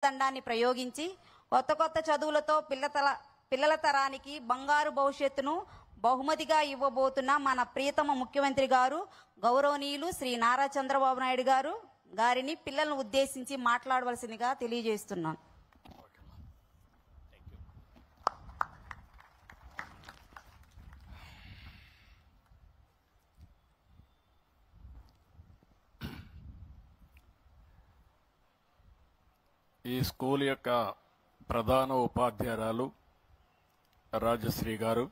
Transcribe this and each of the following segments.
దండాన్ని ప్రయోగించి కొత్త కొత్త చదువులతో పిల్లల తరానికి బంగారు భవిష్యత్తును బహుమతిగా ఇవ్వబోతున్న మన ప్రియతమ ముఖ్యమంత్రి గారు గౌరవనీయులు శ్రీ నారా చంద్రబాబు నాయుడు గారిని పిల్లలను ఉద్దేశించి మాట్లాడవలసిందిగా తెలియజేస్తున్నాను. ఈ స్కూల్ యొక్క ప్రధాన ఉపాధ్యాయురాలు రాజశ్రీ గారు,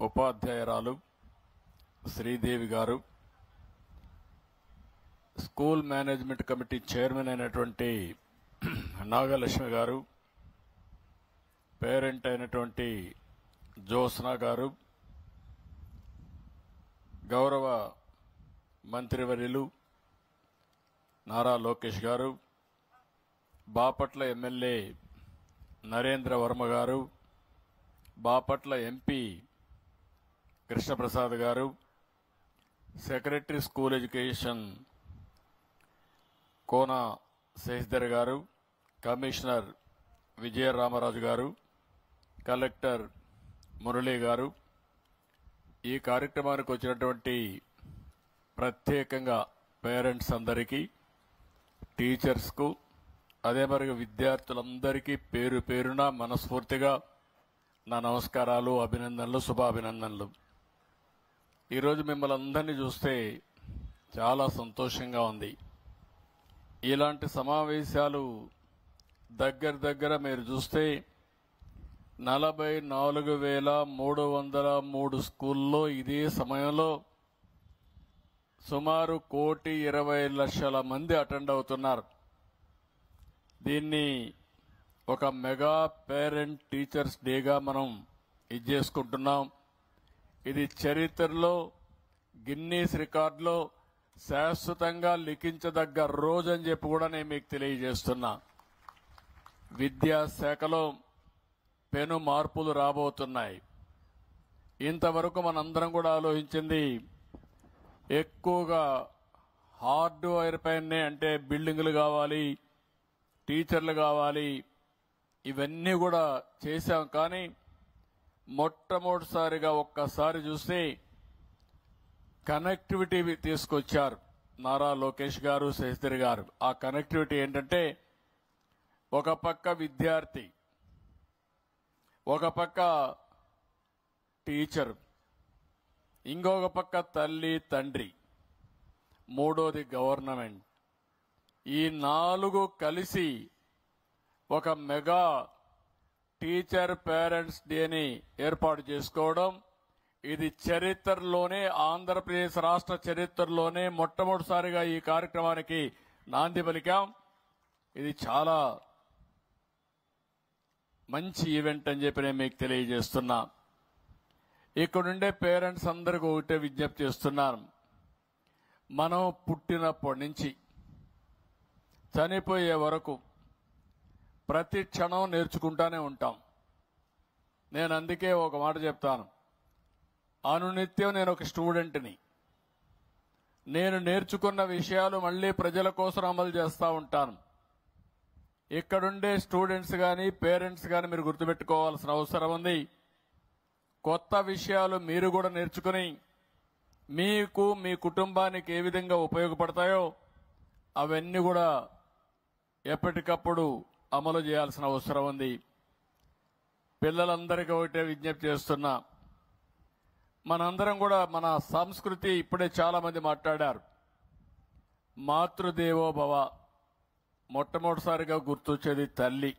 ఉపాధ్యాయురాలు శ్రీదేవి గారు, స్కూల్ మేనేజ్మెంట్ కమిటీ చైర్మన్ అయినటువంటి నాగలక్ష్మి గారు, పేరెంట్ అయినటువంటి జ్యోత్స్న గారు, గౌరవ మంత్రివర్యులు నారా లోకేష్ గారు, బాపట్ల ఎమ్మెల్యే నరేంద్ర వర్మ గారు, బాపట్ల ఎంపీ కృష్ణప్రసాద్ గారు, సెక్రటరీ స్కూల్ ఎడ్యుకేషన్ కోన శశిధర్ గారు, కమిషనర్ విజయరామరాజు గారు, కలెక్టర్ మురళీ గారు, ఈ కార్యక్రమానికి వచ్చినటువంటి ప్రత్యేకంగా పేరెంట్స్ అందరికీ, టీచర్స్కు, అదే మరి విద్యార్థులందరికీ పేరు పేరున మనస్ఫూర్తిగా నా నమస్కారాలు, అభినందనలు, శుభాభినందనలు. ఈరోజు మిమ్మల్ని అందరినీ చూస్తే చాలా సంతోషంగా ఉంది. ఇలాంటి సమావేశాలు దగ్గర మీరు చూస్తే 44,303 స్కూల్లో ఇదే సమయంలో సుమారు 1,20,00,000 మంది అటెండ్ అవుతున్నారు. దీన్ని ఒక మెగా పేరెంట్ టీచర్స్ డేగా మనం చేసుకుంటున్నాం. ఇది చరిత్రలో గిన్నీస్ రికార్డులో శాశ్వతంగా లిఖించదగ్గ రోజు అని చెప్పి కూడా నేను మీకు తెలియజేస్తున్నా. విద్యాశాఖలో పెను మార్పులు రాబోతున్నాయి. ఇంతవరకు మనందరం కూడా ఆలోచించింది ఎక్కువగా హార్డ్వేర్ పైనే, అంటే బిల్డింగులు కావాలి, టీచర్లు కావాలి, ఇవన్నీ కూడా చేశాం. కానీ మొట్టమొదటిసారిగా ఒక్కసారి చూస్తే కనెక్టివిటీ తీసుకొచ్చారు నారా లోకేష్ గారు, శశిధర్ గారు. ఆ కనెక్టివిటీ ఏంటంటే ఒక పక్క విద్యార్థి, ఒక పక్క టీచర్, ఇంకొక పక్క తల్లి తండ్రి, మూడోది గవర్నమెంట్. ఈ 4 కలిసి ఒక మెగా టీచర్ పేరెంట్స్ డేని ఏర్పాటు చేసుకోవడం, ఇది చరిత్రలోనే, ఆంధ్రప్రదేశ్ రాష్ట్ర చరిత్రలోనే మొట్టమొదటిసారిగా ఈ కార్యక్రమానికి నాంది పలికాం. ఇది చాలా మంచి ఈవెంట్ అని చెప్పి నేను మీకు తెలియజేస్తున్నా. ఇక్కడుండే పేరెంట్స్ అందరికీ ఒకటే విజ్ఞప్తి చేస్తున్నాను. మనం పుట్టినప్పటి నుంచి చనిపోయే వరకు ప్రతి క్షణం నేర్చుకుంటానే ఉంటాం. నేను అందుకే ఒక మాట చెప్తాను, అనునిత్యం నేను ఒక స్టూడెంట్ని. నేను నేర్చుకున్న విషయాలు మళ్లీ ప్రజల కోసం అమలు చేస్తూ ఉంటాను. ఇక్కడుండే స్టూడెంట్స్ కానీ పేరెంట్స్ కానీ మీరు గుర్తుపెట్టుకోవాల్సిన అవసరం ఉంది. కొత్త విషయాలు మీరు కూడా నేర్చుకుని మీకు, మీ కుటుంబానికి ఏ విధంగా ఉపయోగపడతాయో అవన్నీ కూడా ఎప్పటికప్పుడు అమలు చేయాల్సిన అవసరం ఉంది. పిల్లలందరికీ ఒకటే విజ్ఞప్తి చేస్తున్నా, మనందరం కూడా మన సంస్కృతి ఇప్పుడే చాలా మంది మాట్లాడారు. మాతృదేవో భవ, మొట్టమొదటిసారిగా గుర్తొచ్చేది తల్లి,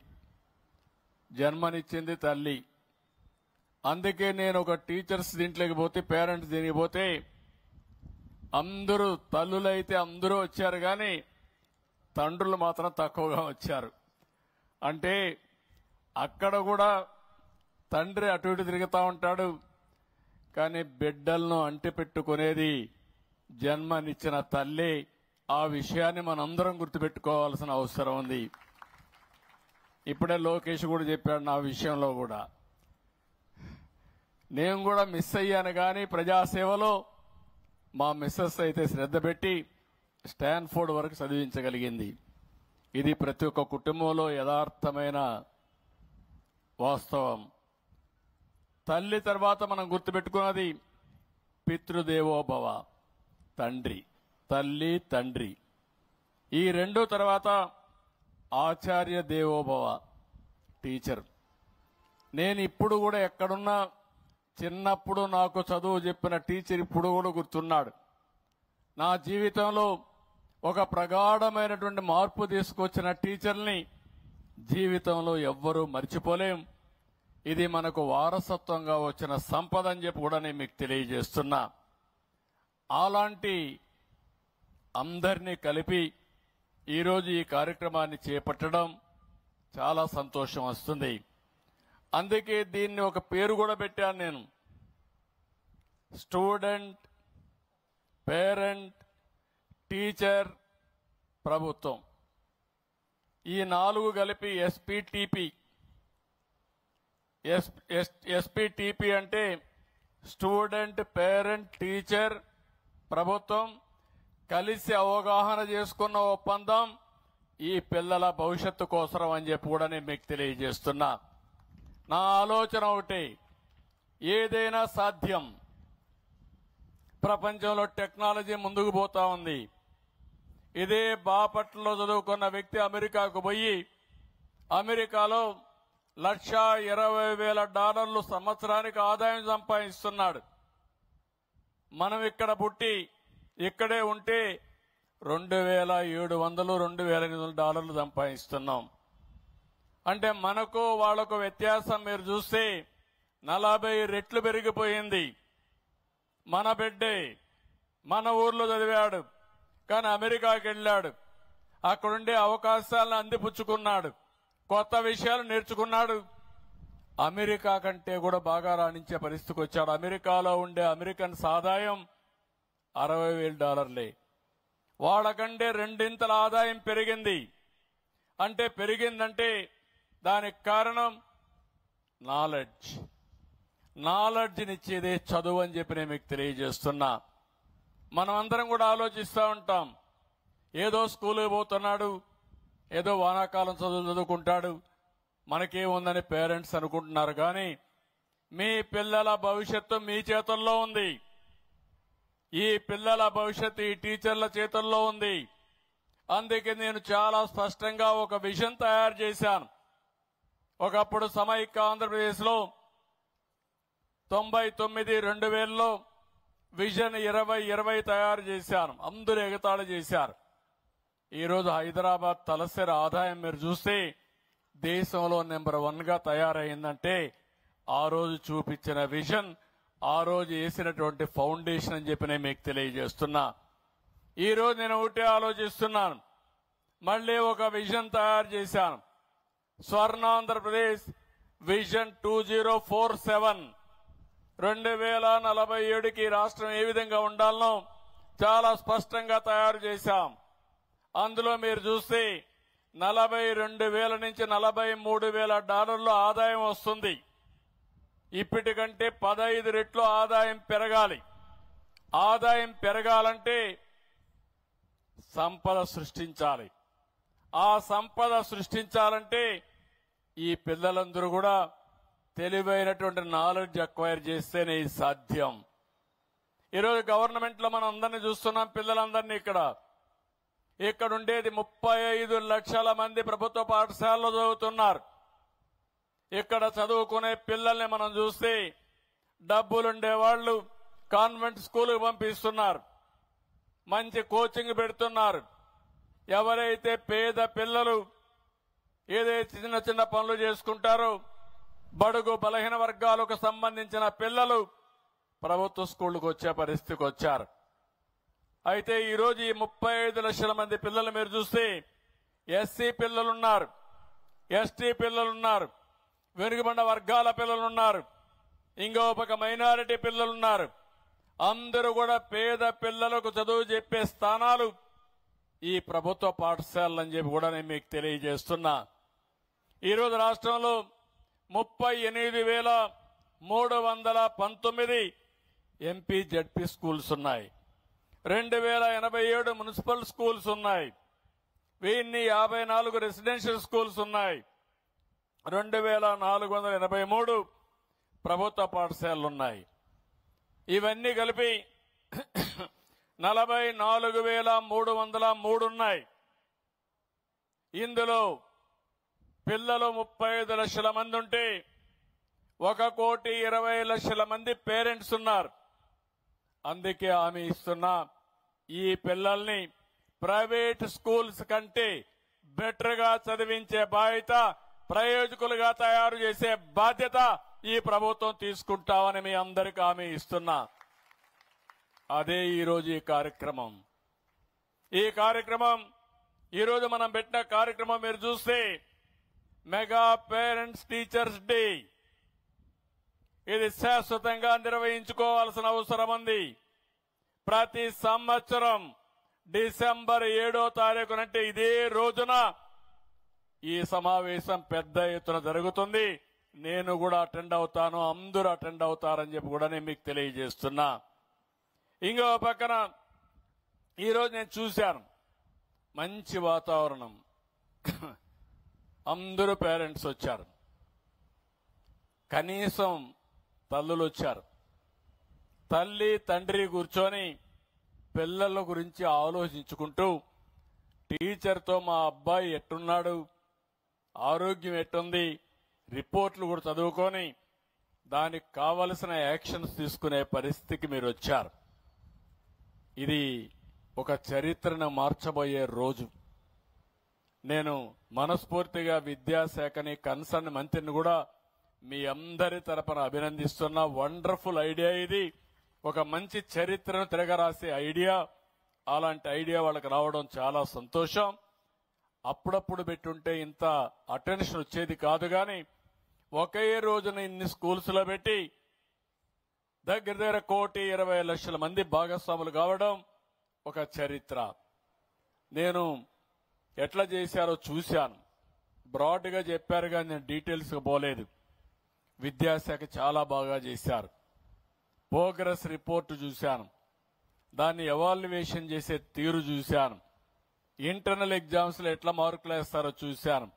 జన్మనిచ్చింది తల్లి. అందుకే నేను ఒక టీచర్స్ దీంట్లోకి పోతే, పేరెంట్స్ దీనికి పోతే అందరూ తల్లులైతే అందరూ వచ్చారు, కానీ తండ్రులు మాత్రం తక్కువగా వచ్చారు. అంటే అక్కడ కూడా తండ్రి అటు ఇటు తిరుగుతూ ఉంటాడు, కానీ బిడ్డలను అంటిపెట్టుకునేది జన్మనిచ్చిన తల్లి. ఆ విషయాన్ని మనందరం గుర్తుపెట్టుకోవాల్సిన అవసరం ఉంది. ఇప్పుడే లోకేష్ కూడా చెప్పాడు నా విషయంలో కూడా. నేను కూడా మిస్ అయ్యాను, కానీ ప్రజాసేవలో మా మిస్సెస్ అయితే శ్రద్ధ పెట్టి స్టాన్ఫోర్డ్ వరకు చదివించగలిగింది. ఇది ప్రతి ఒక్క కుటుంబంలో యథార్థమైన వాస్తవం. తల్లి తర్వాత మనం గుర్తుపెట్టుకున్నది పితృదేవోభవ, తండ్రి. తల్లి, తండ్రి. ఈ రెండు తర్వాత ఆచార్య దేవోభవ, టీచర్. నేను ఇప్పుడు కూడా ఎక్కడున్నా చిన్నప్పుడు నాకు చదువు చెప్పిన టీచర్ ఇప్పుడు కూడా గుర్తున్నాడు. నా జీవితంలో ఒక ప్రగాఢమైనటువంటి మార్పు తీసుకొచ్చిన టీచర్ని జీవితంలో ఎవ్వరూ మర్చిపోలేం. ఇది మనకు వారసత్వంగా వచ్చిన సంపద అని చెప్పి కూడా నేను మీకు తెలియజేస్తున్నా. అలాంటి అందరినీ కలిపి ఈరోజు ఈ కార్యక్రమాన్ని చేపట్టడం చాలా సంతోషం వస్తుంది. అందుకే దీన్ని ఒక పేరు కూడా పెట్టాను నేను, స్టూడెంట్, పేరెంట్, టీచర్, ప్రభుత్వం. ఈ 4 కలిపి ఎస్పీటీపీ. ఎస్పీటీపీ అంటే స్టూడెంట్, పేరెంట్, టీచర్, ప్రభుత్వం కలిసి అవగాహన చేసుకున్న ఒప్పందం ఈ పిల్లల భవిష్యత్తు కోసరం అని చెప్పి కూడా నేను మీకు తెలియజేస్తున్నా. నా ఆలోచన ఒకటి, ఏదైనా సాధ్యం. ప్రపంచంలో టెక్నాలజీ ముందుకు పోతా ఉంది. ఇదే బాపట్లలో చదువుకున్న వ్యక్తి అమెరికాకు పోయి అమెరికాలో $1,20,000 సంవత్సరానికి ఆదాయం సంపాదిస్తున్నాడు. మనం ఇక్కడ పుట్టి ఇక్కడే ఉంటే $2,700, $2,800 సంపాదిస్తున్నాం. అంటే మనకు వాళ్లకు వ్యత్యాసం మీరు చూస్తే 40 రెట్లు పెరిగిపోయింది. మన బిడ్డే మన ఊర్లో చదివాడు, కానీ అమెరికాకి వెళ్ళాడు. అక్కడుండే అవకాశాలను అందిపుచ్చుకున్నాడు, కొత్త విషయాలు నేర్చుకున్నాడు. అమెరికా కంటే కూడా బాగా రాణించే పరిస్థితికి వచ్చాడు. అమెరికాలో ఉండే అమెరికన్స్ ఆదాయం $60,000. వాళ్ళకంటే 2 ఆదాయం పెరిగింది. అంటే పెరిగిందంటే దానికి కారణం నాలెడ్జ్. నాలెడ్జ్నిచ్చేదే చదువు అని చెప్పి నేను మీకు తెలియజేస్తున్నా. మనం అందరం కూడా ఆలోచిస్తూ ఉంటాం, ఏదో స్కూల్కి పోతున్నాడు, ఏదో వానాకాలం చదువుకుంటాడు, మనకేముందని పేరెంట్స్ అనుకుంటున్నారు. కానీ మీ పిల్లల భవిష్యత్తు మీ చేతుల్లో ఉంది. ఈ పిల్లల భవిష్యత్తు ఈ టీచర్ల చేతుల్లో ఉంది. అందుకే నేను చాలా స్పష్టంగా ఒక విజన్ తయారు చేశాను. ఒకప్పుడు సమైక్య ఆంధ్రప్రదేశ్లో 99-2000లో విజన్ 2020 తయారు చేశాను. అందరూ ఎగతాళి చేశారు. ఈరోజు హైదరాబాద్ తలసరి ఆదాయం మీరు చూస్తే దేశంలో నెంబర్ 1గా తయారైందంటే ఆ రోజు చూపించిన విజన్, ఆ రోజు వేసినటువంటి ఫౌండేషన్ అని చెప్పి నేను మీకు తెలియజేస్తున్నా. ఈరోజు నేను ఒకటే ఆలోచిస్తున్నాను, మళ్ళీ ఒక విజన్ తయారు చేశాను. స్వర్ణాంధ్రప్రదేశ్ విజన్ 2047, 2047కి రాష్ట్రం ఏ విధంగా ఉండాలనో చాలా స్పష్టంగా తయారు చేశాం. అందులో మీరు చూస్తే 42,000 నుంచి $43,000 ఆదాయం వస్తుంది. ఇప్పటికంటే 15 రెట్లు ఆదాయం పెరగాలి. ఆదాయం పెరగాలంటే సంపద సృష్టించాలి. ఆ సంపద సృష్టించాలంటే ఈ పిల్లలందరూ కూడా తెలివైనటువంటి నాలెడ్జ్ అక్వైర్ చేస్తేనే ఇది సాధ్యం. ఈరోజు గవర్నమెంట్ లో మనం అందరినీ చూస్తున్నాం, పిల్లలందరినీ. ఇక్కడ ఉండేది 35 లక్షల మంది ప్రభుత్వ పాఠశాలలో చదువుతున్నారు. ఇక్కడ చదువుకునే పిల్లల్ని మనం చూస్తే డబ్బులుండేవాళ్లు కాన్వెంట్ స్కూల్కి పంపిస్తున్నారు, మంచి కోచింగ్ పెడుతున్నారు. ఎవరైతే పేద పిల్లలు ఏదైతే చిన్న చిన్న పనులు చేసుకుంటారో బడుగు బలహీన వర్గాలకు సంబంధించిన పిల్లలు ప్రభుత్వ స్కూళ్లకు వచ్చే పరిస్థితికి వచ్చారు. అయితే ఈరోజు ఈ 35 లక్షల మంది పిల్లలు మీరు చూస్తే ఎస్సీ పిల్లలున్నారు, ఎస్టీ పిల్లలున్నారు, వెనుకబడిన వర్గాల పిల్లలున్నారు, ఇంకో పక్క మైనారిటీ పిల్లలున్నారు. అందరూ కూడా పేద పిల్లలకు చదువు చెప్పే స్థానాలు ఈ ప్రభుత్వ పాఠశాలలని చెప్పి కూడా నేను మీకు తెలియజేస్తున్నా. ఈరోజు రాష్ట్రంలో 38,319 ఎంపీ జడ్పీ స్కూల్స్ ఉన్నాయి, 2,087 మున్సిపల్ స్కూల్స్ ఉన్నాయి, వీన్ని 54 రెసిడెన్షియల్ స్కూల్స్ ఉన్నాయి. 2483 ప్రభుత్వ పాఠశాలలు ఉన్నాయి. ఇవన్నీ కలిపి 44,303 ఉన్నాయి. ఇందులో పిల్లలు 35 లక్షల మంది ఉంటే 1,20,00,000 మంది పేరెంట్స్ ఉన్నారు. అందుకే హామీ ఇస్తున్నా, ఈ పిల్లల్ని ప్రైవేట్ స్కూల్స్ కంటే బెటర్ గా చదివించే బాధ్యత, ప్రయోజకులుగా తయారు చేసే బాధ్యత ఈ ప్రభుత్వం తీసుకుంటామని మీ అందరికీ హామీ ఇస్తున్నా. అదే ఈరోజు ఈ కార్యక్రమం. ఈరోజు మనం పెట్టిన కార్యక్రమం మీరు చూస్తే మెగా పేరెంట్స్ టీచర్స్ డే. ఇది శాశ్వతంగా నిర్వహించుకోవాల్సిన అవసరం ఉంది. ప్రతి సంవత్సరం డిసెంబర్ 7వ తారీఖునంటే ఇదే రోజున ఈ సమావేశం పెద్ద ఎత్తున జరుగుతుంది. నేను కూడా అటెండ్ అవుతాను, అందరూ అటెండ్ అవుతారని చెప్పి కూడా నేను మీకు తెలియజేస్తున్నా. ఇంకో పక్కన ఈరోజు నేను చూశాను, మంచి వాతావరణం, అందరూ పేరెంట్స్ వచ్చారు, కనీసం తల్లులు వచ్చారు. తల్లి తండ్రి కూర్చొని పిల్లల గురించి ఆలోచించుకుంటూ టీచర్తో మా అబ్బాయి ఎట్టున్నాడు, ఆరోగ్యం ఎట్టుంది, రిపోర్ట్లు కూడా చదువుకొని దానికి కావలసిన యాక్షన్స్ తీసుకునే పరిస్థితికి మీరు వచ్చారు. ఇది ఒక చరిత్రను మార్చబోయే రోజు. నేను మనస్ఫూర్తిగా విద్యాశాఖని, కన్సర్న్ మంత్రిని కూడా మీ అందరి తరపున అభినందిస్తున్నా. వండర్ఫుల్ ఐడియా ఇది. ఒక మంచి చరిత్రను తిరగరాసే ఐడియా. అలాంటి ఐడియా వాళ్ళకి రావడం చాలా సంతోషం. అప్పుడప్పుడు పెట్టుంటే ఇంత అటెన్షన్ వచ్చేది కాదు. కానీ ఒకే రోజున ఇన్ని స్కూల్స్ లో పెట్టి దగ్గర 1,20,00,000 మంది భాగస్వాములు కావడం ఒక చరిత్ర. నేను ఎట్లా చేశారో చూశాను. బ్రాడ్ గా చెప్పారు కానీ నేను డీటెయిల్స్ గా పోలేదు. విద్యాశాఖ చాలా బాగా చేశారు. ప్రోగ్రెస్ రిపోర్టు చూశాను, దాన్ని ఎవాల్యుయేషన్ చేసే తీరు చూశాను, ఇంటర్నల్ ఎగ్జామ్స్ లో ఎట్లా మార్కులు వేస్తారో చూశాను,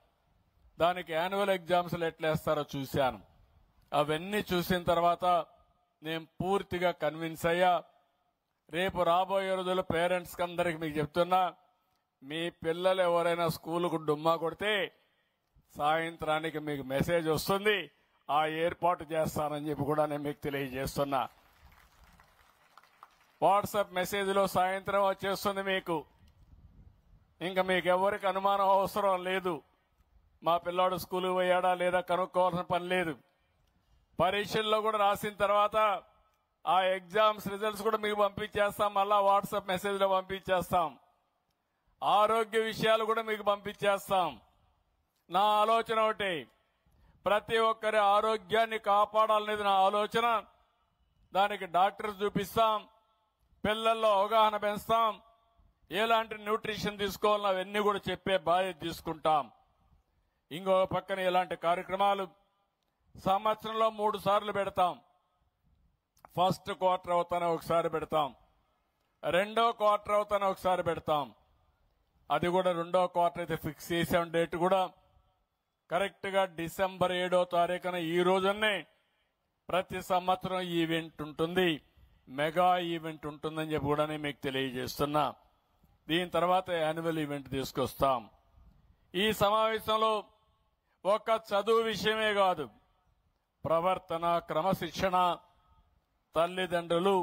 దానికి యాన్యువల్ ఎగ్జామ్స్ లో ఎట్లా వేస్తారో చూశాను. అవన్నీ చూసిన తర్వాత నేను పూర్తిగా కన్విన్స్ అయ్యా. రేపు రాబోయే రోజుల్లో పేరెంట్స్ అందరికి మీకు చెప్తున్నా, మీ పిల్లలు ఎవరైనా స్కూలుకు డుమ్మా కొడితే సాయంత్రానికి మీకు మెసేజ్ వస్తుంది, ఆ ఏర్పాటు చేస్తానని చెప్పి కూడా నేను మీకు తెలియజేస్తున్నా. వాట్సాప్ మెసేజ్ లో సాయంత్రం వచ్చేస్తుంది మీకు. ఇంకా మీకు ఎవరికి అనుమానం అవసరం లేదు. మా పిల్లాడు స్కూల్కి పోయాడా లేదా కనుక్కోవాల్సిన పని లేదు. పరీక్షల్లో కూడా రాసిన తర్వాత ఆ ఎగ్జామ్స్ రిజల్ట్స్ కూడా మీకు పంపించేస్తాం. మళ్ళా వాట్సాప్ మెసేజ్ లో పంపించేస్తాం. ఆరోగ్య విషయాలు కూడా మీకు పంపించేస్తాం. నా ఆలోచన ఒకటి, ప్రతి ఒక్కరి ఆరోగ్యాన్ని కాపాడాలనేది నా ఆలోచన. దానికి డాక్టర్స్ చూపిస్తాం, పిల్లల్లో అవగాహన పెంచుతాం, ఎలాంటి న్యూట్రిషన్ తీసుకోవాలని అవన్నీ కూడా చెప్పే బాధ్యత తీసుకుంటాం. ఇంకో పక్కన ఇలాంటి కార్యక్రమాలు సంవత్సరంలో 3 సార్లు పెడతాం. ఫస్ట్ క్వార్టర్ అవుతానే ఒకసారి పెడతాం, రెండో క్వార్టర్ అవుతానే ఒకసారి పెడతాం. అది కూడా రెండో క్వార్టర్ అయితే ఫిక్స్ చేసాం. డేట్ కూడా కరెక్ట్ గా డిసెంబర్ 7వ తారీఖున ఈ రోజునే ప్రతి సంవత్సరం ఈవెంట్ ఉంటుంది, మెగా ఈవెంట్ ఉంటుందని చెప్పి కూడా నేను మీకు తెలియజేస్తున్నా. దీని తర్వాత యాన్యువల్ ఈవెంట్ తీసుకొస్తాం. ఈ సమావేశంలో ఒక్క చదువు విషయమే కాదు, ప్రవర్తన, క్రమశిక్షణ, తల్లిదండ్రులు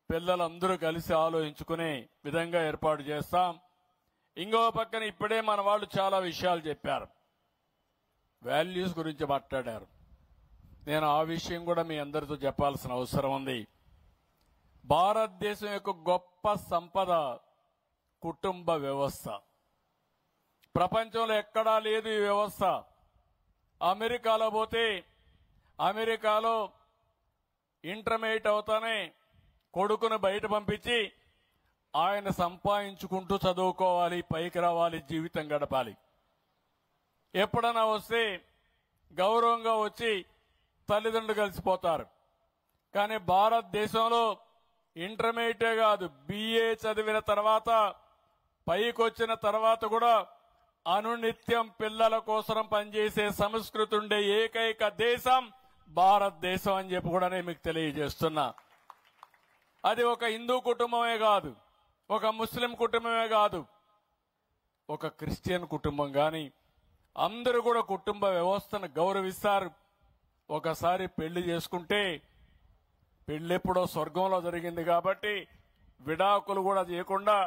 పిల్లలందరూ కలిసి ఆలోచించుకునే విధంగా ఏర్పాటు చేస్తాం. ఇంకో పక్కన ఇప్పుడే మన వాళ్ళు చాలా విషయాలు చెప్పారు, వాల్యూస్ గురించి మాట్లాడారు. నేను ఆ విషయం కూడా మీ అందరితో చెప్పాల్సిన అవసరం ఉంది. భారతదేశం యొక్క గొప్ప సంపద కుటుంబ వ్యవస్థ. ప్రపంచంలో ఎక్కడా లేదు ఈ వ్యవస్థ. అమెరికాలో పోతే అమెరికాలో ఇంటర్మీడియట్ అవుతానే కొడుకును బయట పంపించి ఆయన సంపాదించుకుంటూ చదువుకోవాలి, పైకి రావాలి, జీవితం గడపాలి. ఎప్పుడన్నా వస్తే గౌరవంగా వచ్చి తల్లిదండ్రులు కలిసిపోతారు. కానీ భారతదేశంలో ఇంటర్మీడియట్ కాదు, BA చదివిన తర్వాత పైకి వచ్చిన తర్వాత కూడా అనునిత్యం పిల్లల కోసం పనిచేసే సంస్కృతి ఉండే ఏకైక దేశం భారతదేశం అని చెప్పి కూడా నేను మీకు తెలియజేస్తున్నా. అది ఒక హిందూ కుటుంబమే కాదు, ఒక ముస్లిం కుటుంబమే కాదు, ఒక క్రిస్టియన్ కుటుంబం కానీ అందరూ కూడా కుటుంబ వ్యవస్థను గౌరవిస్తారు. ఒకసారి పెళ్లి చేసుకుంటే పెళ్ళెప్పుడో స్వర్గంలో జరిగింది కాబట్టి విడాకులు కూడా చేయకుండా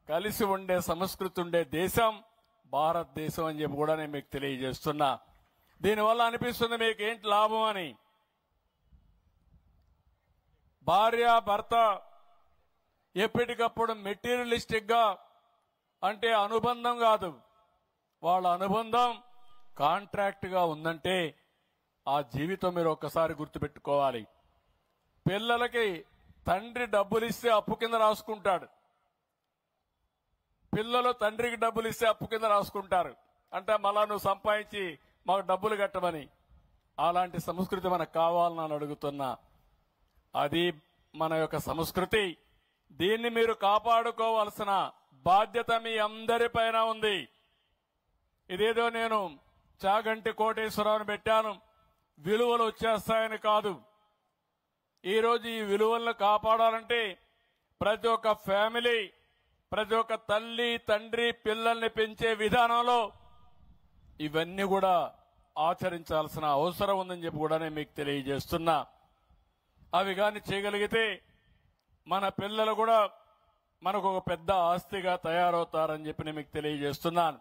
కలిసి ఉండే సంస్కృతి ఉండే దేశం భారతదేశం అని చెప్పి కూడా నేను మీకు తెలియజేస్తున్నా. దీనివల్ల అనిపిస్తుంది మీకు ఏంటి లాభం అని. భార్య భర్త ఎప్పటికప్పుడు మెటీరియలిస్టిక్ గా అంటే అనుబంధం కాదు, వాళ్ళ అనుబంధం కాంట్రాక్ట్ గా ఉందంటే ఆ జీవితం మీరు ఒక్కసారి గుర్తుపెట్టుకోవాలి. పిల్లలకి తండ్రి డబ్బులు ఇస్తే అప్పు కింద రాసుకుంటాడు, పిల్లలు తండ్రికి డబ్బులు ఇస్తే అప్పు కింద రాసుకుంటారు. అంటే మళ్ళా నువ్వు సంపాదించి మాకు డబ్బులు కట్టమని. అలాంటి సంస్కృతి మనకు కావాలని అడుగుతున్నా. అది మన యొక్క సంస్కృతి. దీన్ని మీరు కాపాడుకోవాల్సిన బాధ్యత మీ అందరిపైన ఉంది. ఇదేదో నేను చాగంటి కోటేశ్వరరావుని పెట్టాను విలువలు వచ్చేస్తాయని కాదు. ఈరోజు ఈ విలువలను కాపాడాలంటే ప్రతి ఒక్క ఫ్యామిలీ, ప్రతి ఒక్క తల్లి తండ్రి పిల్లల్ని పెంచే విధానంలో ఇవన్నీ కూడా ఆచరించాల్సిన అవసరం ఉందని చెప్పి కూడా నేను మీకు తెలియజేస్తున్నా. అవి కానీ చేయగలిగితే మన పిల్లలు కూడా మనకు ఒక పెద్ద ఆస్తిగా తయారవుతారని చెప్పి నేను మీకు తెలియజేస్తున్నాను.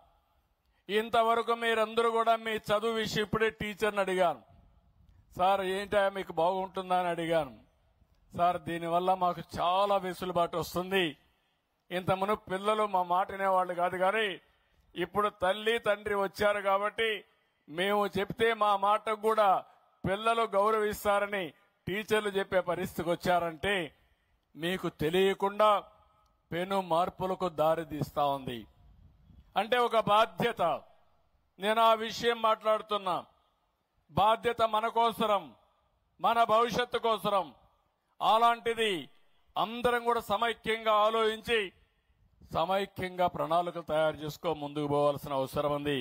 ఇంతవరకు మీరందరూ కూడా మీ చదువు విషయం ఇప్పుడే టీచర్ని అడిగాను, సార్ ఏంటా మీకు బాగుంటుందా అని అడిగాను. సార్ దీనివల్ల మాకు చాలా వెసులుబాటు వస్తుంది. ఇంత మునుపు పిల్లలు మా మాట వినేవాళ్ళు కాదు, కానీ ఇప్పుడు తల్లి తండ్రి వచ్చారు కాబట్టి మేము చెప్తే మా మాటకు కూడా పిల్లలు గౌరవిస్తారని టీచర్లు చెప్పే పరిస్థితికి వచ్చారంటే మీకు తెలియకుండా పెను మార్పులకు దారి తీస్తా ఉంది. అంటే ఒక బాధ్యత. నేను ఆ విషయం మాట్లాడుతున్నా. బాధ్యత మన కోసరం, మన భవిష్యత్తు కోసరం. అలాంటిది అందరం కూడా సమైక్యంగా ఆలోచించి సమైక్యంగా ప్రణాళికలు తయారు చేసుకో ముందుకు పోవాల్సిన అవసరం ఉంది.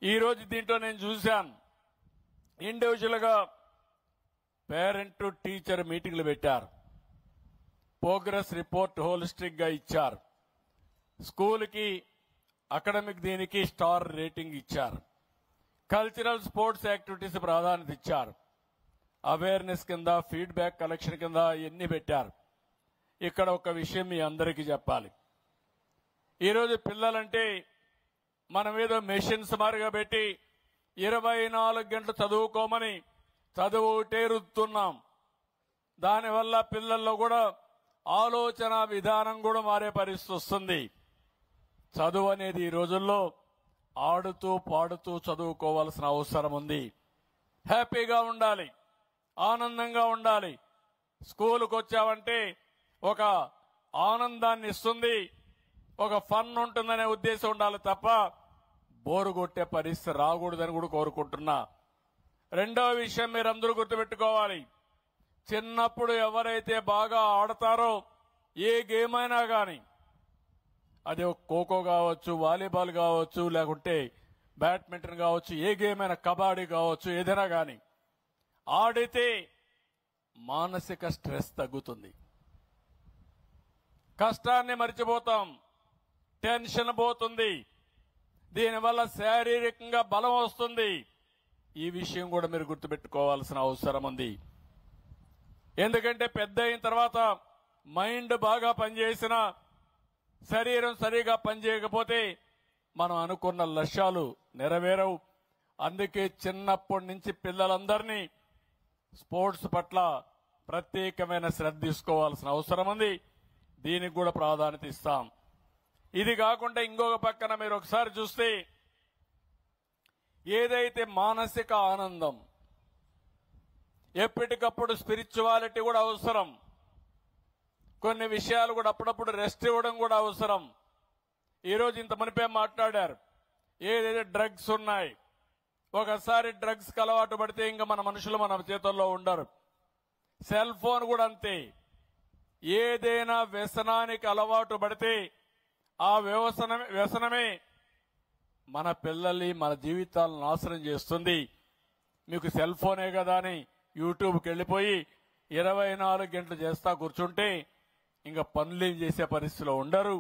ఈ రోజు దీంట్లో నేను చూశాను, ఇండివిజువల్ గా పేరెంట్ టు టీచర్ మీటింగ్లు పెట్టారు, ప్రోగ్రెస్ రిపోర్ట్ హోలిస్టిక్ గా ఇచ్చారు, స్కూల్కి అకాడమిక్ దీనికి స్టార్ రేటింగ్ ఇచ్చారు, కల్చరల్ స్పోర్ట్స్ యాక్టివిటీస్ ప్రాధాన్యత ఇచ్చారు, అవేర్నెస్ కింద ఫీడ్బ్యాక్ కలెక్షన్ కింద ఎన్ని పెట్టారు. ఇక్కడ ఒక విషయం మీ అందరికీ చెప్పాలి. ఈరోజు పిల్లలంటే మనం ఏదో మెషిన్స్ మారిగా పెట్టి 24 గంటలు చదువుకోమని చదువు ఒకటే రుద్దుతున్నాం. దానివల్ల పిల్లల్లో కూడా ఆలోచన విధానం కూడా మారే పరిస్థితి వస్తుంది. చదువు అనేది ఈ రోజుల్లో ఆడుతూ పాడుతూ చదువుకోవాల్సిన అవసరం ఉంది. హ్యాపీగా ఉండాలి, ఆనందంగా ఉండాలి. స్కూలుకు వచ్చావంటే ఒక ఆనందాన్ని ఇస్తుంది, ఒక ఫన్ ఉంటుందనే ఉద్దేశం ఉండాలి తప్ప బోరు కొట్టే పరిస్థితి రాకూడదని కూడా కోరుకుంటున్నా. రెండవ విషయం మీరందరూ గుర్తుపెట్టుకోవాలి, చిన్నప్పుడు ఎవరైతే బాగా ఆడతారో ఏ గేమ్ అయినా కానీ, అది ఖోఖో కావచ్చు, వాలీబాల్ కావచ్చు, లేకుంటే బ్యాడ్మింటన్ కావచ్చు, ఏ గేమ్ అయినా కబడ్డీ కావచ్చు, ఏదైనా కానీ ఆడితే మానసిక స్ట్రెస్ తగ్గుతుంది, కష్టాన్ని మర్చిపోతాం, టెన్షన్ పోతుంది, దీనివల్ల శారీరకంగా బలం వస్తుంది. ఈ విషయం కూడా మీరు గుర్తుపెట్టుకోవాల్సిన అవసరం ఉంది. ఎందుకంటే పెద్ద అయిన తర్వాత మైండ్ బాగా పనిచేసిన శరీరం సరిగా పనిచేయకపోతే మనం అనుకున్న లక్ష్యాలు నెరవేరవు. అందుకే చిన్నప్పటి నుంచి పిల్లలందరినీ స్పోర్ట్స్ పట్ల ప్రత్యేకమైన శ్రద్ధ తీసుకోవాల్సిన అవసరం ఉంది. దీనికి కూడా ప్రాధాన్యత ఇస్తాం. ఇది కాకుండా ఇంకొక పక్కన మీరు ఒకసారి చూస్తే ఏదైతే మానసిక ఆనందం, ఎప్పటికప్పుడు స్పిరిచువాలిటీ కూడా అవసరం. కొన్ని విషయాలు కూడా అప్పుడప్పుడు రెస్ట్ ఇవ్వడం కూడా అవసరం. ఈరోజు ఇంత మునిపే మాట్లాడారు, ఏదైతే డ్రగ్స్ ఉన్నాయి, ఒకసారి డ్రగ్స్ కి అలవాటు పడితే ఇంకా మన మనుషులు మన చేతుల్లో ఉండరు. సెల్ ఫోన్ కూడా అంతే. ఏదైనా వ్యసనానికి అలవాటు పడితే ఆ వ్యసనమే మన పిల్లల్ని మన జీవితాలను నాశనం చేస్తుంది. మీకు సెల్ ఫోనే కదా అని యూట్యూబ్కి వెళ్ళిపోయి 24 గంటలు చేస్తా కూర్చుంటే ఇంకా పనులేం చేసే పరిస్థితిలో ఉండరు.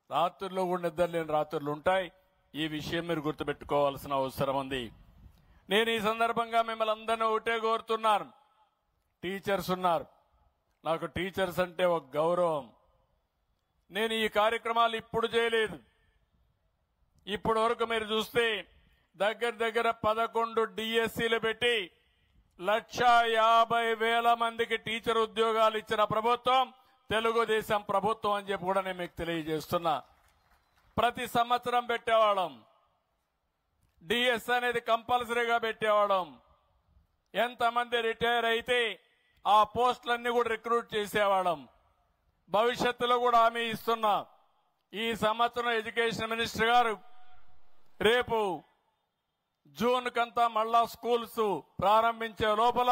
రాత్రుల్లో కూడా నిద్రలేని రాత్రులు ఉంటాయి. ఈ విషయం మీరు గుర్తుపెట్టుకోవాల్సిన అవసరం ఉంది. నేను ఈ సందర్భంగా మిమ్మల్ని అందరినీ ఒకటే కోరుతున్నాను. టీచర్స్ ఉన్నారు, నాకు టీచర్స్ అంటే ఒక గౌరవం. నేను ఈ కార్యక్రమాలు ఇప్పుడు చేయలేదు. ఇప్పటి వరకు మీరు చూస్తే దగ్గర 11 డిఎస్సీలు పెట్టి 1,50,000 మందికి టీచర్ ఉద్యోగాలు ఇచ్చిన ప్రభుత్వం తెలుగుదేశం ప్రభుత్వం అని చెప్పి కూడా నేను మీకు తెలియజేస్తున్నా. ప్రతి సంవత్సరం పెట్టేవాళ్ళం. డిఎస్ అనేది కంపల్సరీగా పెట్టేవాళ్ళం. ఎంతమంది రిటైర్ అయితే ఆ పోస్టులన్నీ కూడా రిక్రూట్ చేసేవాళ్ళం. భవిష్యత్తులో కూడా హామీ ఇస్తున్నా. ఈ సంవత్సరం ఎడ్యుకేషన్ మినిస్టర్ గారు రేపు జూన్ కంతా మళ్ళా స్కూల్స్ ప్రారంభించే లోపల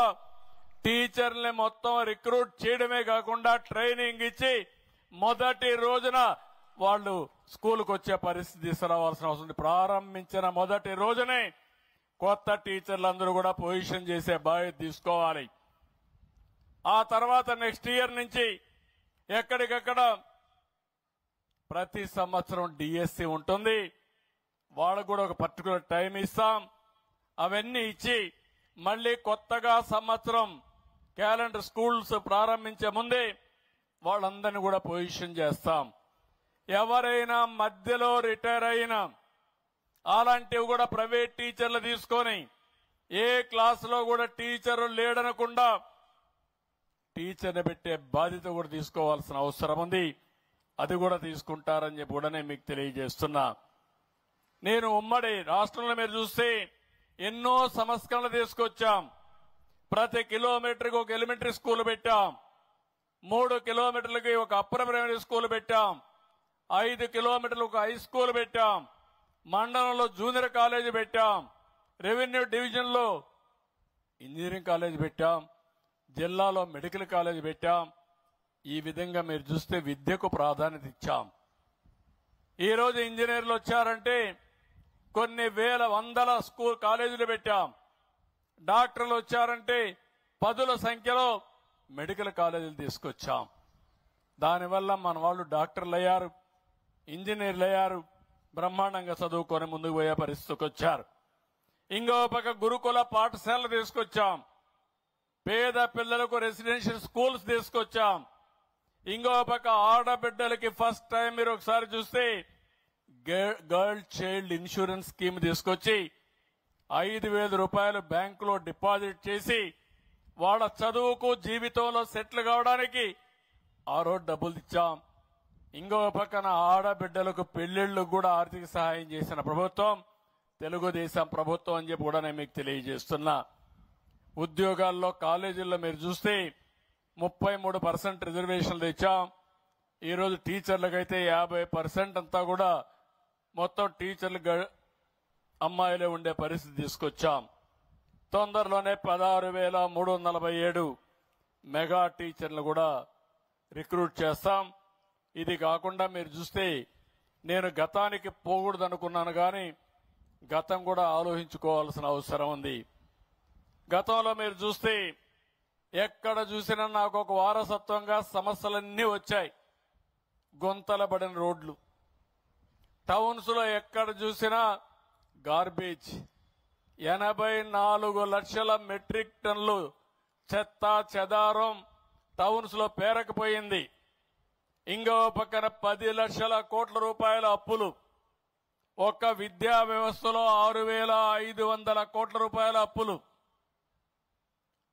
టీచర్ని మొత్తం రిక్రూట్ చేయడమే కాకుండా ట్రైనింగ్ ఇచ్చి మొదటి రోజున వాళ్ళు స్కూల్కి వచ్చే పరిస్థితి తీసుకురావాల్సిన అవసరం ఉంది. ప్రారంభించిన మొదటి రోజునే కొత్త టీచర్లందరూ కూడా పొజిషన్ చేసే బాధ్యత తీసుకోవాలి. ఆ తర్వాత నెక్స్ట్ ఇయర్ నుంచి ఎక్కడికక్కడ ప్రతి సంవత్సరం డిఎస్సి ఉంటుంది. వాళ్ళకు కూడా ఒక పర్టికులర్ టైం ఇస్తాం. అవన్నీ ఇచ్చి మళ్ళీ కొత్తగా సంవత్సరం క్యాలెండర్ స్కూల్స్ ప్రారంభించే ముందే వాళ్ళందరినీ కూడా పొజిషన్ చేస్తాం. ఎవరైనా మధ్యలో రిటైర్ అయినా అలాంటివి కూడా ప్రైవేట్ టీచర్లు తీసుకొని ఏ క్లాసులో కూడా టీచరు లేడనకుండా టీచర్ని పెట్టే బాధ్యత కూడా తీసుకోవాల్సిన అవసరం ఉంది. అది కూడా తీసుకుంటారని చెప్పి కూడా నేను మీకు తెలియజేస్తున్నా. నేను ఉమ్మడి రాష్ట్రంలో మీరు చూస్తే ఎన్నో సంస్కరణలు తీసుకొచ్చాం. ప్రతి కిలోమీటర్కి ఒక ఎలిమెంటరీ స్కూల్ పెట్టాం. 3 కిలోమీటర్లకి ఒక అప్పర్ ప్రైమరీ స్కూల్ పెట్టాం. 5 కిలోమీటర్లకు ఒక హై స్కూల్ పెట్టాం. మండలంలో జూనియర్ కాలేజీ పెట్టాం. రెవెన్యూ డివిజన్ లో ఇంజనీరింగ్ కాలేజీ పెట్టాం. జిల్లాలో మెడికల్ కాలేజీ పెట్టాం. ఈ విధంగా మీరు చూస్తే విద్యకు ప్రాధాన్యత ఇచ్చాం. ఈ రోజు ఇంజనీర్లు వచ్చారంటే కొన్ని వేల వందల స్కూల్ కాలేజీలు పెట్టాం. డాక్టర్లు వచ్చారంటే 10ల సంఖ్యలో మెడికల్ కాలేజీలు తీసుకొచ్చాం. దానివల్ల మన వాళ్ళు డాక్టర్లు అయ్యారు, ఇంజనీర్లు అయ్యారు, బ్రహ్మాండంగా చదువుకొని ముందుకు పోయే పరిస్థితికి వచ్చారు. ఇంకో పక్క గురుకుల పాఠశాలలు తీసుకొచ్చాం. పేద పిల్లలకు రెసిడెన్షియల్ స్కూల్స్ తీసుకొచ్చాం. ఇంకో పక్క ఆడబిడ్డలకి ఫస్ట్ టైం మీరు ఒకసారి చూస్తే గర్ల్ చైల్డ్ ఇన్సూరెన్స్ స్కీమ్ తీసుకొచ్చి 5,000 రూపాయలు బ్యాంకులో డిపాజిట్ చేసి వాళ్ళ చదువుకు జీవితంలో సెటిల్ కావడానికి ఆ రోజు డబ్బులు ఇచ్చాం. ఇంకో పక్కన ఆడబిడ్డలకు పెళ్లిళ్లకు కూడా ఆర్థిక సహాయం చేసిన ప్రభుత్వం తెలుగుదేశం ప్రభుత్వం అని చెప్పి కూడా నేను మీకు తెలియజేస్తున్నా. ఉద్యోగాల్లో కాలేజీల్లో మీరు చూస్తే 33% రిజర్వేషన్లు తెచ్చాం. ఈరోజు టీచర్లకైతే 50% అంతా కూడా మొత్తం టీచర్లు అమ్మాయిలే ఉండే పరిస్థితి తీసుకొచ్చాం. తొందరలోనే 16,347 మెగా టీచర్లు కూడా రిక్రూట్ చేస్తాం. ఇది కాకుండా మీరు చూస్తే నేను గతానికి పోకూడదు అనుకున్నాను, కానీ గతం కూడా ఆలోచించుకోవాల్సిన అవసరం ఉంది. గతంలో మీరు చూస్తే ఎక్కడ చూసినా నాకు ఒక వారసత్వంగా సమస్యలన్నీ వచ్చాయి. గుంతలబడిన రోడ్లు, టౌన్స్ లో ఎక్కడ చూసినా గార్బేజ్, 84 లక్షల మెట్రిక్ టన్నులు చెత్త చెదారం టౌన్స్ లో పేరకపోయింది. ఇంకో పక్కన 10 లక్షల కోట్ల రూపాయల అప్పులు, ఒక్క విద్యా వ్యవస్థలో 6,500 కోట్ల రూపాయల అప్పులు.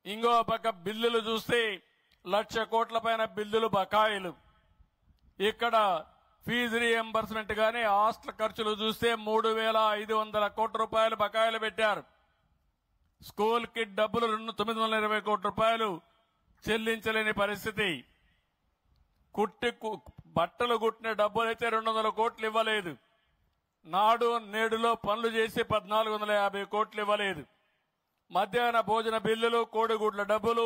ఇంకో పక్క బిల్లులు చూస్తే 1,00,000 కోట్ల పైన బిల్లులు బకాయిలు. ఇక్కడ ఫీజు రీఎంబర్స్మెంట్ గానీ హాస్టల్ ఖర్చులు చూస్తే 3,500 కోట్ల రూపాయలు బకాయిలు పెట్టారు. స్కూల్ కి డబ్బులు 920 కోట్ల రూపాయలు చెల్లించలేని పరిస్థితి. బట్టలు కుట్టిన డబ్బులైతే 200 కోట్లు ఇవ్వలేదు. నాడు నేడులో పనులు చేసి 1,450 కోట్లు ఇవ్వలేదు. మధ్యాహ్న భోజన బిల్లులు, కోడిగుడ్ల డబ్బులు,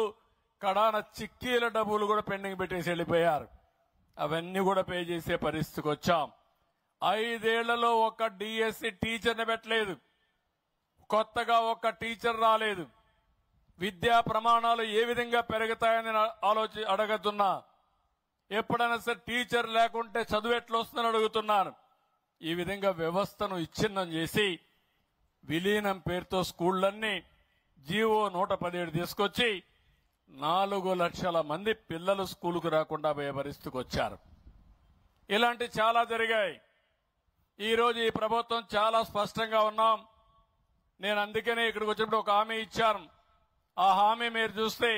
కడాన చిక్కీల డబ్బులు కూడా పెండింగ్ పెట్టేసి వెళ్లిపోయారు. అవన్నీ కూడా పే చేసే పరిస్థితికి వచ్చాం. 5 ఏళ్లలో ఒక్క డిఎస్సి టీచర్ని పెట్టలేదు, కొత్తగా ఒక్క టీచర్ రాలేదు. విద్యా ప్రమాణాలు ఏ విధంగా పెరుగుతాయని అడుగుతున్నా. ఎప్పుడైనా సరే టీచర్ లేకుంటే చదువు ఎట్లా వస్తుందని అడుగుతున్నాను. ఈ విధంగా వ్యవస్థను విచ్ఛిన్నం చేసి విలీనం పేరుతో స్కూళ్లన్నీ జీవో 117 తీసుకొచ్చి 4 లక్షల మంది పిల్లలు స్కూలుకు రాకుండా పోయే పరిస్థితికి వచ్చారు. ఇలాంటి చాలా జరిగాయి. ఈరోజు ఈ ప్రభుత్వం చాలా స్పష్టంగా ఉన్నాం. నేను అందుకనే ఇక్కడికి వచ్చినప్పుడు ఒక హామీ ఇచ్చాను. ఆ హామీ మీరు చూస్తే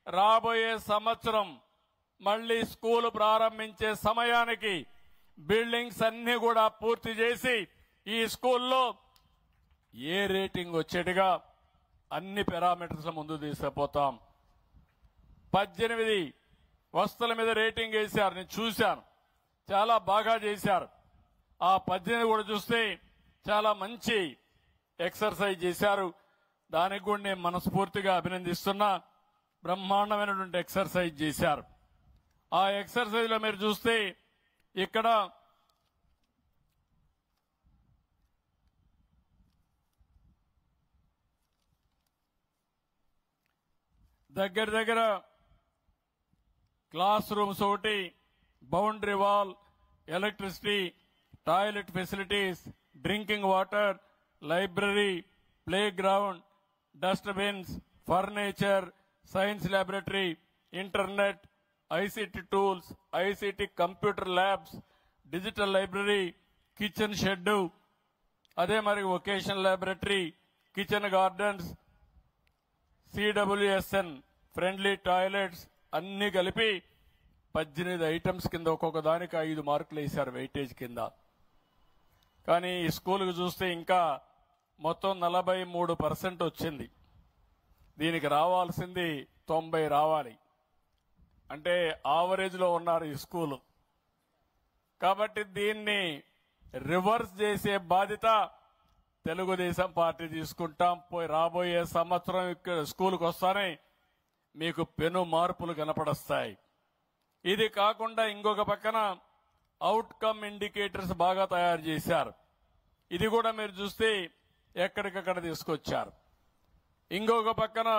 రాబోయే సంవత్సరం మళ్లీ స్కూలు ప్రారంభించే సమయానికి బిల్డింగ్స్ అన్ని కూడా పూర్తి చేసి ఈ స్కూల్లో ఏ రేటింగ్ వచ్చేట్టుగా అన్ని పారామీటర్స్ ముందు తీసుకుపోతాం. 18 వస్తువుల మీద రేటింగ్ వేశారు, నేను చూశాను, చాలా బాగా చేశారు. ఆ 18 కూడా చూస్తే చాలా మంచి ఎక్సర్సైజ్ చేశారు. దానికి కూడా నేను మనస్ఫూర్తిగా అభినందిస్తున్నా. బ్రహ్మాండమైనటువంటి ఎక్సర్సైజ్ చేశారు. ఆ ఎక్సర్సైజ్ లో మీరు చూస్తే ఇక్కడ దగ్గర క్లాస్ రూమ్స్ ఒకటి, boundary wall, electricity, toilet facilities, drinking water, library, play ground, dustbins, furniture, science laboratory, internet, ICT tools, ICT computer labs, digital library, kitchen shed, అదే మరి vocational laboratory, kitchen gardens, CWSN friendly toilets అన్ని కలిపి 18 items కింద ఒక్కొక్క దానికి 5 మార్కులు వేశారు weightage కింద. కానీ ఈ స్కూల్కి చూస్తే ఇంకా మొత్తం 43% వచ్చింది. దీనికి రావాల్సింది 90 రావాలి. అంటే ఆవరేజ్ లో ఉన్నారు ఈ స్కూలు. కాబట్టి దీన్ని రివర్స్ చేసే బాధ్యత తెలుగుదేశం పార్టీ తీసుకుంటాం. రాబోయే సంవత్సరం ఇక్కడ స్కూల్కి వస్తానే మీకు పెను మార్పులు కనపడొస్తాయి. ఇది కాకుండా ఇంకొక పక్కన అవుట్కమ్ ఇండికేటర్స్ బాగా తయారు చేశారు. ఇది కూడా మీరు చూస్తే ఎక్కడికక్కడ తీసుకొచ్చారు. ఇంకొక పక్కన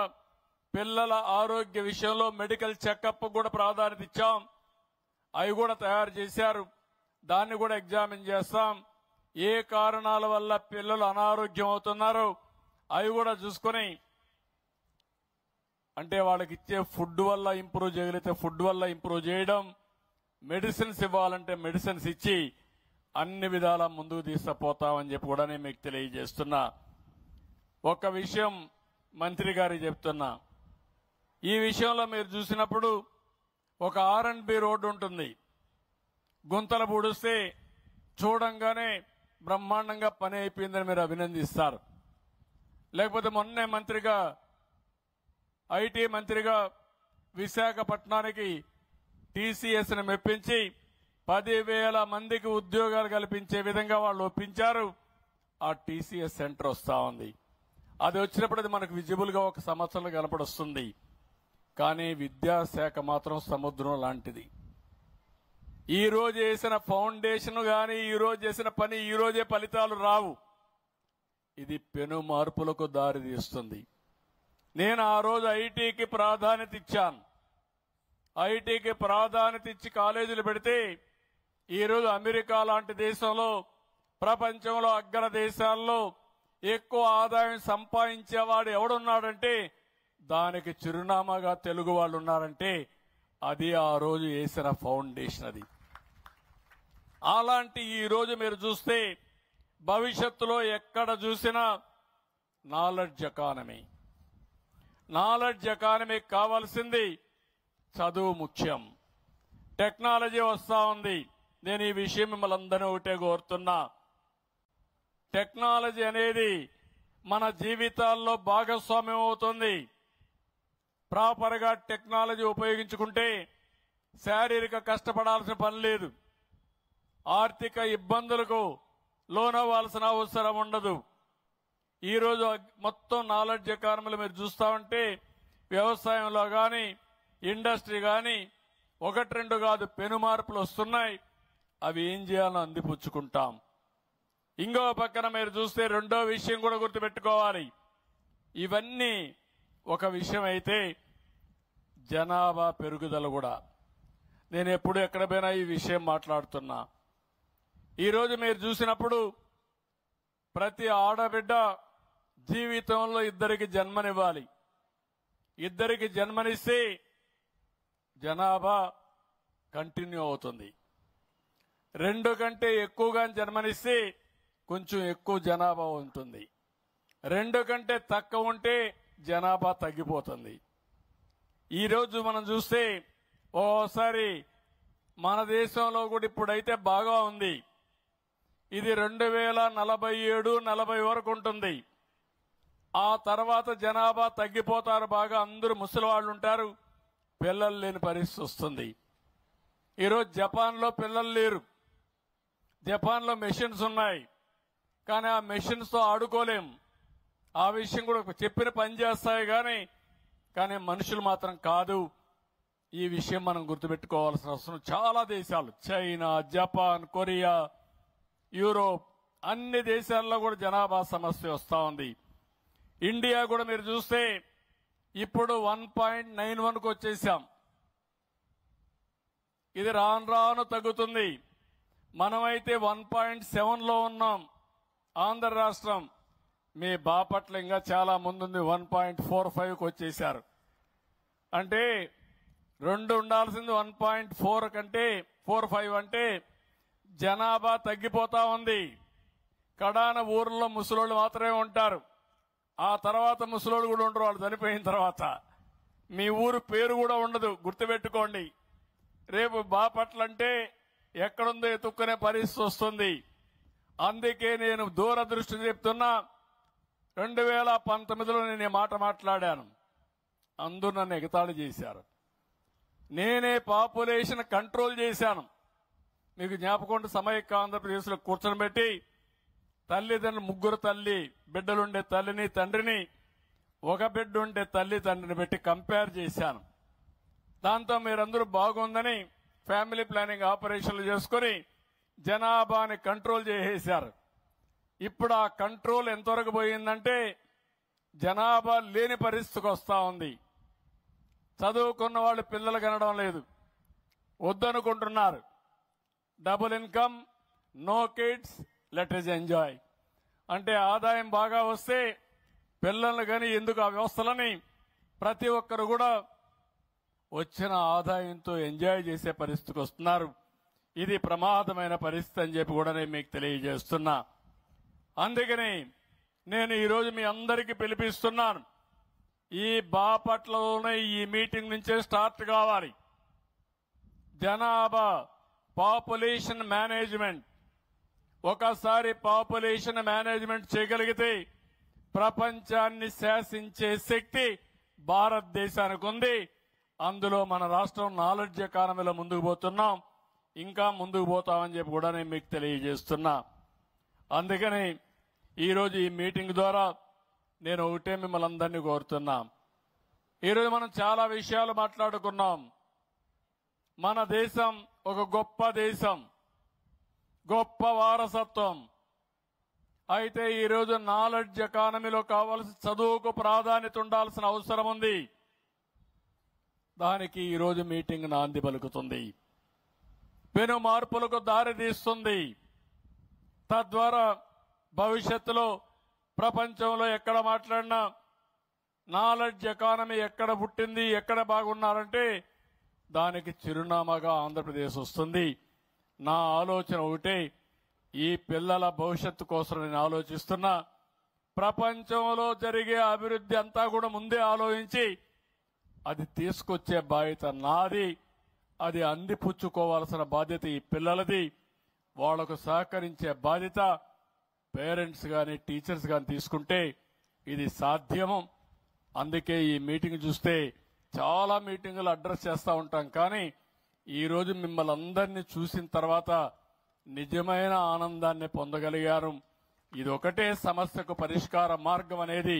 పిల్లల ఆరోగ్య విషయంలో మెడికల్ చెకప్ కూడా ప్రాధాన్యత ఇచ్చాం. అవి కూడా తయారు చేశారు. దాన్ని కూడా ఎగ్జామిన్ చేస్తాం. ఏ కారణాల వల్ల పిల్లలు అనారోగ్యం అవుతున్నారో అవి కూడా చూసుకొని, అంటే వాళ్ళకి ఇచ్చే ఫుడ్ వల్ల ఇంప్రూవ్ చేయగలిగితే ఫుడ్ వల్ల ఇంప్రూవ్ చేయడం, మెడిసిన్స్ ఇవ్వాలంటే మెడిసిన్స్ ఇచ్చి అన్ని విధాలా ముందుకు తీసుకుపోతామని చెప్పి కూడా నేను మీకు తెలియజేస్తున్నా. ఒక విషయం మంత్రి గారికి చెప్తున్నా. ఈ విషయంలో మీరు చూసినప్పుడు ఒక R&B రోడ్డు ఉంటుంది. గుంతలు పూడిస్తే చూడంగానే బ్రహ్మాండంగా పని అయిపోయిందని మీరు అభినందిస్తారు. లేకపోతే మొన్నే మంత్రిగా, ఐటీ మంత్రిగా విశాఖపట్నానికి టీసీఎస్ని మెప్పించి 10,000 మందికి ఉద్యోగాలు కల్పించే విధంగా వాళ్ళు ఒప్పించారు. ఆ టీసీఎస్ సెంటర్ వస్తా ఉంది. అది వచ్చినప్పుడు అది మనకు విజిబుల్ గా ఒక సంవత్సరం కనపడొస్తుంది. కానీ విద్యాశాఖ మాత్రం సముద్రం లాంటిది. ఈ రోజు చేసిన ఫౌండేషన్ గాని ఈ రోజు చేసిన పని ఈ రోజే ఫలితాలు రావు. ఇది పెను మార్పులకు దారి తీస్తుంది. నేను ఆ రోజు ఐటీకి ప్రాధాన్యత ఇచ్చాను. ఐటీకి ప్రాధాన్యత ఇచ్చి కాలేజీలు పెడితే ఈరోజు అమెరికా లాంటి దేశంలో, ప్రపంచంలో అగ్ర దేశాల్లో ఎక్కువ ఆదాయం సంపాదించేవాడు ఎవడున్నాడంటే దానికి చిరునామాగా తెలుగు వాళ్ళు ఉన్నారంటే అది ఆ రోజు వేసిన ఫౌండేషన్. అది అలాంటి ఈ రోజు మీరు చూస్తే భవిష్యత్తులో ఎక్కడ చూసినా నాలెడ్జ్ ఎకానమీ. నాలెడ్జ్ ఎకానమీకి కావాల్సింది చదువు ముఖ్యం. టెక్నాలజీ వస్తా ఉంది. నేను ఈ విషయం మిమ్మల్ని అందరినీ ఒకటే కోరుతున్నా. టెక్నాలజీ అనేది మన జీవితాల్లో భాగస్వామ్యం అవుతుంది. ప్రాపర్ గా టెక్నాలజీ ఉపయోగించుకుంటే శారీరక కష్టపడాల్సిన పని లేదు. ఆర్థిక ఇబ్బందులకు లోనవ్వాల్సిన అవసరం ఉండదు. ఈ రోజు మొత్తం నాలెడ్జ్ ఎకానమీలో మీరు చూస్తా ఉంటే వ్యవసాయంలో గాని, ఇండస్ట్రీ గాని 1-2 కాదు పెను మార్పులు వస్తున్నాయి. అవి ఏం చేయాలో అందిపుచ్చుకుంటాం. ఇంకో పక్కన మీరు చూస్తే రెండో విషయం కూడా గుర్తుపెట్టుకోవాలి. ఇవన్నీ ఒక విషయం అయితే జనాభా పెరుగుదల కూడా. నేను ఎప్పుడు ఎక్కడ పోయినా ఈ విషయం మాట్లాడుతున్నా. ఈరోజు మీరు చూసినప్పుడు ప్రతి ఆడబిడ్డ జీవితంలో ఇద్దరికి జన్మనివ్వాలి. ఇద్దరికి జన్మనిస్తే జనాభా కంటిన్యూ అవుతుంది. 2 కంటే ఎక్కువగా జన్మనిస్తే కొంచెం ఎక్కువ జనాభా ఉంటుంది. 2 కంటే తక్కువ ఉంటే జనాభా తగ్గిపోతుంది. ఈరోజు మనం చూస్తే ఓసారి మన దేశంలో కూడా ఇప్పుడైతే బాగా ఉంది. ఇది 2047, 40 వరకు ఉంటుంది. ఆ తర్వాత జనాభా తగ్గిపోతారు. బాగా అందరూ ముసలి వాళ్ళు ఉంటారు. పిల్లలు లేని పరిస్థితి వస్తుంది. ఈరోజు జపాన్లో పిల్లలు లేరు. జపాన్లో మెషిన్స్ ఉన్నాయి, కానీ ఆ మెషిన్స్తో ఆడుకోలేం. ఆ విషయం కూడా చెప్పిన పని చేస్తాయి కానీ మనుషులు మాత్రం కాదు. ఈ విషయం మనం గుర్తుపెట్టుకోవాల్సిన అవసరం. చాలా దేశాలు, చైనా, జపాన్, కొరియా, యూరోప్, అన్ని దేశాల్లో కూడా జనాభా సమస్య వస్తూ ఉంది. ఇండియా కూడా మీరు చూస్తే ఇప్పుడు 1.91కు వచ్చేసాం. ఇది రాను రాను తగ్గుతుంది. మనమైతే 1.7లో ఉన్నాం. ఆంధ్ర రాష్ట్రం, మీ బాపట్ల ఇంకా చాలా ముందుంది, 1.45కు వచ్చేశారు. అంటే 2 ఉండాల్సింది 1.4 కంటే 4.5 అంటే జనాభా తగ్గిపోతా ఉంది. కడాన ఊర్లో ముసలోళ్ళు మాత్రమే ఉంటారు. ఆ తర్వాత ముసలోళ్ళు కూడా ఉండరు. వాళ్ళు చనిపోయిన తర్వాత మీ ఊరు పేరు కూడా ఉండదు. గుర్తుపెట్టుకోండి. రేపు బాపట్ల అంటే ఎక్కడుందో ఎత్తుక్కునే పరిస్థితి వస్తుంది. అందుకే నేను దూరదృష్టి చెప్తున్నా. 2019లో నేను ఈ మాట మాట్లాడాను. అందరూ నన్ను ఎగతాళి చేశారు. నేనే పాపులేషన్ కంట్రోల్ చేశాను. మీకు జ్ఞాపకం సమైక్య ఆంధ్రప్రదేశ్లో కూర్చొని పెట్టి తల్లిదండ్రులు, 3 తల్లి బిడ్డలుండే తల్లిని తండ్రిని, 1 బిడ్డ ఉండే తల్లి తండ్రిని పెట్టి కంపేర్ చేశాను. దాంతో మీరందరూ బాగుందని ఫ్యామిలీ ప్లానింగ్ ఆపరేషన్లు చేసుకుని జనాభాని కంట్రోల్ చేసేశారు. ఇప్పుడు ఆ కంట్రోల్ ఎంతవరకు పోయిందంటే జనాభా లేని పరిస్థితికి వస్తా ఉంది. చదువుకున్న వాళ్ళు పిల్లలు కనడం లేదు, వద్దనుకుంటున్నారు. Double income, no kids, let us enjoy అంటే ఆదాయం బాగా వస్తే పిల్లలు కానీ ఎందుకు ఆ వ్యవస్థలని ప్రతి ఒక్కరు కూడా వచ్చిన ఆదాయంతో ఎంజాయ్ చేసే పరిస్థితికి వస్తున్నారు. ఇది ప్రమాదమైన పరిస్థితి అని చెప్పి కూడా నేను మీకు తెలియజేస్తున్నా. అందుకని నేను ఈరోజు మీ అందరికీ పిలిపిస్తున్నాను. ఈ బాపట్లలోనే ఈ మీటింగ్ నుంచే స్టార్ట్ కావాలి. జనాభా పాపులేషన్ మేనేజ్మెంట్. ఒకసారి పాపులేషన్ మేనేజ్మెంట్ చేయగలిగితే ప్రపంచాన్ని శాసించే శక్తి భారతదేశానికి ఉంది. అందులో మన రాష్ట్రం నాలెడ్జ్ ఎకానమీలో ముందుకు పోతున్నాం, ఇంకా ముందుకు పోతామని చెప్పి కూడా నేను మీకు తెలియజేస్తున్నా. అందుకని ఈరోజు ఈ మీటింగ్ ద్వారా నేను ఒకటే మిమ్మల్ని అందరినీ కోరుతున్నా. ఈరోజు మనం చాలా విషయాలు మాట్లాడుకున్నాం. మన దేశం ఒక గొప్ప దేశం, గొప్ప వారసత్వం. అయితే ఈరోజు నాలెడ్జ్ ఎకానమీలో కావాల్సిన చదువుకు ప్రాధాన్యత ఉండాల్సిన అవసరం ఉంది. దానికి ఈరోజు మీటింగ్ నాంది పలుకుతుంది, పెను మార్పులకు దారి తీస్తుంది. తద్వారా భవిష్యత్తులో ప్రపంచంలో ఎక్కడ మాట్లాడినా నాలెడ్జ్ ఎకానమీ ఎక్కడ పుట్టింది, ఎక్కడ బాగున్నారంటే దానికి చిరునామాగా ఆంధ్రప్రదేశ్ వస్తుంది. నా ఆలోచన ఒకటే, ఈ పిల్లల భవిష్యత్తు కోసం నేను ఆలోచిస్తున్నా. ప్రపంచంలో జరిగే అభివృద్ధి అంతా కూడా ముందే ఆలోచించి అది తీసుకొచ్చే బాధ్యత నాది. అది అందిపుచ్చుకోవాల్సిన బాధ్యత ఈ పిల్లలది. వాళ్లకు సహకరించే బాధ్యత పేరెంట్స్ గాని టీచర్స్ గాని తీసుకుంటే ఇది సాధ్యము. అందుకే ఈ మీటింగ్ చూస్తే చాలా మీటింగులు అడ్రస్ చేస్తూ ఉంటాం, కానీ ఈరోజు మిమ్మల్ని అందరినీ చూసిన తర్వాత నిజమైన ఆనందాన్ని పొందగలిగారు. ఇది ఒకటే సమస్యకు పరిష్కార మార్గం అనేది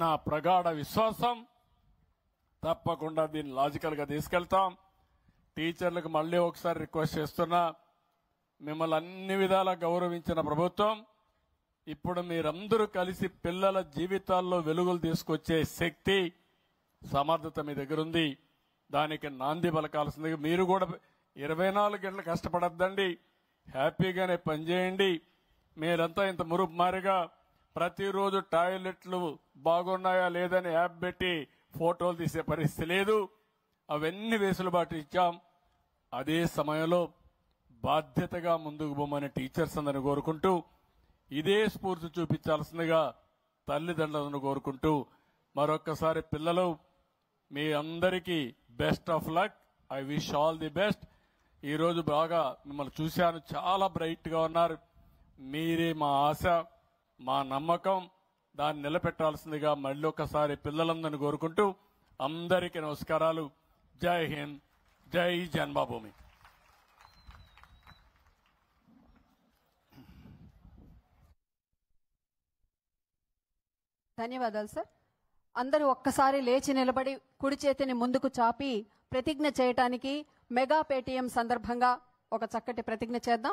నా ప్రగాఢ విశ్వాసం. తప్పకుండా దీన్ని లాజికల్ గా తీసుకెళ్తాం. టీచర్లకు మళ్ళీ ఒకసారి రిక్వెస్ట్ చేస్తున్నా, మిమ్మల్ని అన్ని విధాలా గౌరవించిన ప్రభుత్వం. ఇప్పుడు మీరందరూ కలిసి పిల్లల జీవితాల్లో వెలుగులు తీసుకొచ్చే శక్తి, సమర్థత మీ దగ్గర ఉంది. దానికి నాంది పలకాల్సిందిగా మీరు కూడా 24 గంటలు కష్టపడద్దండి, హ్యాపీగానే పనిచేయండి. మీరంతా ఇంత మురుపు మారిగా ప్రతిరోజు టాయిలెట్లు బాగున్నాయా లేదని యాప్ పెట్టి ఫోటోలు తీసే పరిస్థితి లేదు. అవన్నీ వెసులుబాటు ఇచ్చాం. అదే సమయంలో బాధ్యతగా ముందుకు పోమని టీచర్స్ అందరిని కోరుకుంటూ, ఇదే స్ఫూర్తి చూపించాల్సిందిగా తల్లిదండ్రులను కోరుకుంటూ, మరొక్కసారి పిల్లలు మీ అందరికీ best of luck. I wish all the best. ఈరోజు బాగా మిమ్మల్ని చూశాను, చాలా బ్రైట్ గా ఉన్నారు. మీరే మా ఆశ, మా నమ్మకం. దాన్ని నిలబెట్టాల్సిందిగా మళ్ళీ ఒకసారి పిల్లలందరినీ కోరుకుంటూ అందరికీ నమస్కారాలు. జై హింద్, జై జన్మభూమి. ధన్యవాదాలు సార్. అందరూ ఒక్కసారి లేచి నిలబడి కుడి చేతిని ముందుకు చాపి ప్రతిజ్ఞ చేయటానికి మెగా పేటీఎం సందర్భంగా ఒక చక్కటి ప్రతిజ్ఞ చేద్దాం.